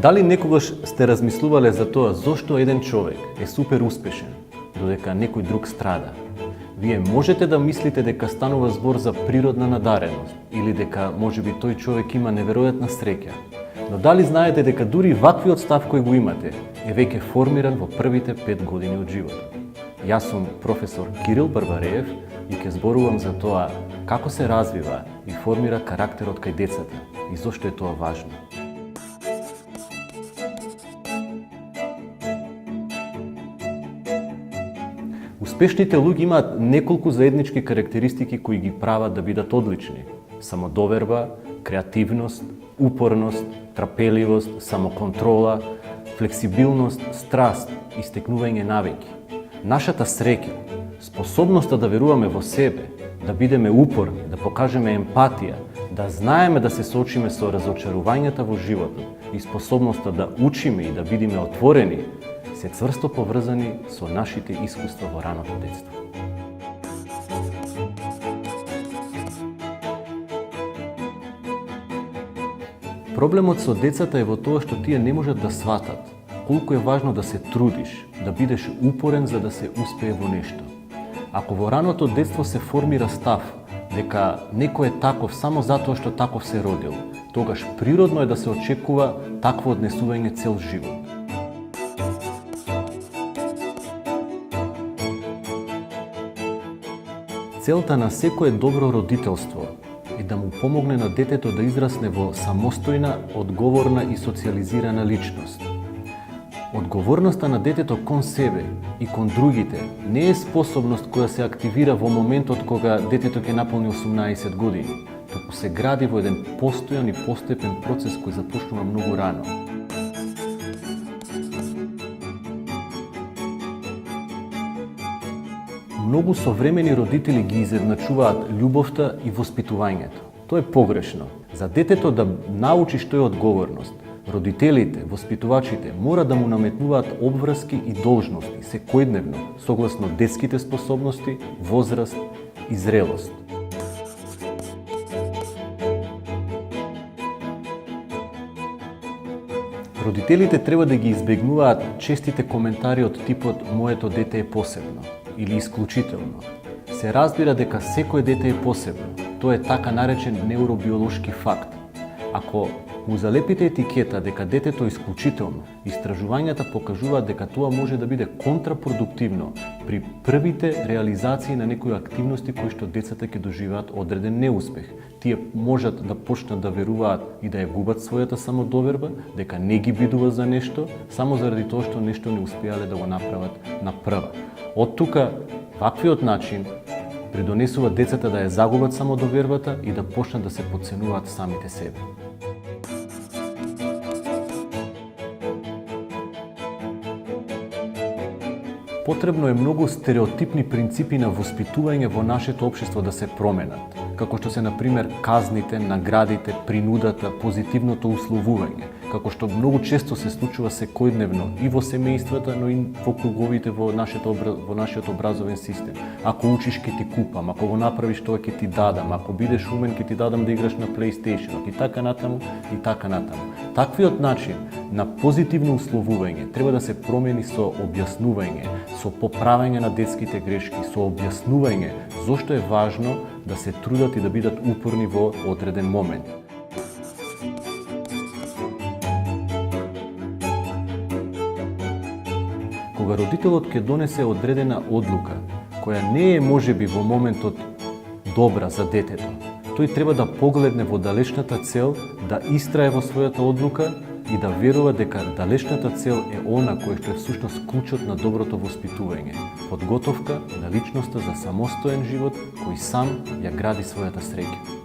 Дали некогаш сте размислувале за тоа зошто еден човек е супер успешен, додека некој друг страда? Вие можете да мислите дека станува збор за природна надареност или дека можеби тој човек има неверојатна среќа. Но дали знаете дека дури ваквиот став кој го имате е веќе формиран во првите 5 години од животот? Јас сум професор Кирил Барбареев и ќе зборувам за тоа како се развива и формира карактерот кај децата и зошто е тоа важно. Успешните луѓе имаат неколку заеднички карактеристики кои ги прават да бидат одлични. Самодоверба, креативност, упорност, трпеливост, самоконтрола, флексибилност, страст и стекнување навики. Нашата среќа, способноста да веруваме во себе, да бидеме упорни, да покажеме емпатија, да знаеме да се соочиме со разочарувањата во животот и способноста да учиме и да бидеме отворени, се цврсто поврзани со нашите искуства во раното детство. Проблемот со децата е во тоа што тие не можат да сватат колку е важно да се трудиш, да бидеш упорен за да се успее во нешто. Ако во раното детство се формира став дека некој е таков само затоа што таков се родил, тогаш природно е да се очекува такво однесување цел живот. Целта на секое добро родителство е да му помогне на детето да израсне во самостојна, одговорна и социализирана личност. Одговорноста на детето кон себе и кон другите не е способност која се активира во моментот кога детето ќе наполни 18 години, туку се гради во еден постојан и постепен процес кој започнува многу рано. Многу современи родители ги изедначуваат љубовта и воспитувањето. Тоа е погрешно. За детето да научи што е одговорност, родителите, воспитувачите мора да му наметнуваат обврски и должности секојдневно, согласно детските способности, возраст и зрелост. Родителите треба да ги избегнуваат честите коментари од типот "моето дете е посебно" или "исклучително". Се разбира дека секое дете е посебно. Тоа е така наречен невробиолошки факт. Ако му залепите етикета дека детето е исклучително, истражувањата покажуваат дека тоа може да биде контрапродуктивно при првите реализации на некои активности кои што децата ќе доживеат одреден неуспех. Тие можат да почнат да веруваат и да ја губат својата самодоверба, дека не ги бидува за нешто, само заради тоа што нешто не успеале да го направат на прва. Од тука, ваквиот начин придонесува децата да ја загубат самодовербата и да почнат да се потценуваат самите себе. Потребно е многу стереотипни принципи на воспитување во нашето општество да се променат, како што се, например, казните, наградите, принудата, позитивното условување, како што многу често се случува секојдневно и во семејствата, но и во круговите во нашиот образовен систем. Ако учиш ќе ти купам, ако го направиш тоа ќе ти дадам, ако бидеш умен ќе ти дадам да играш на PlayStation, и така натаму, и така натаму. Таквиот начин на позитивно условување треба да се промени со објаснување, со поправање на детските грешки, со објаснување зошто е важно да се трудат и да бидат упорни во одреден момент. Кога родителот ќе донесе одредена одлука, која не е можеби во моментот добра за детето, тој треба да погледне во далечната цел, да истрае во својата одлука и да верува дека далечната цел е она која што е всушност клучот на доброто воспитување, подготовка на личноста за самостоен живот кој сам ја гради својата среќа.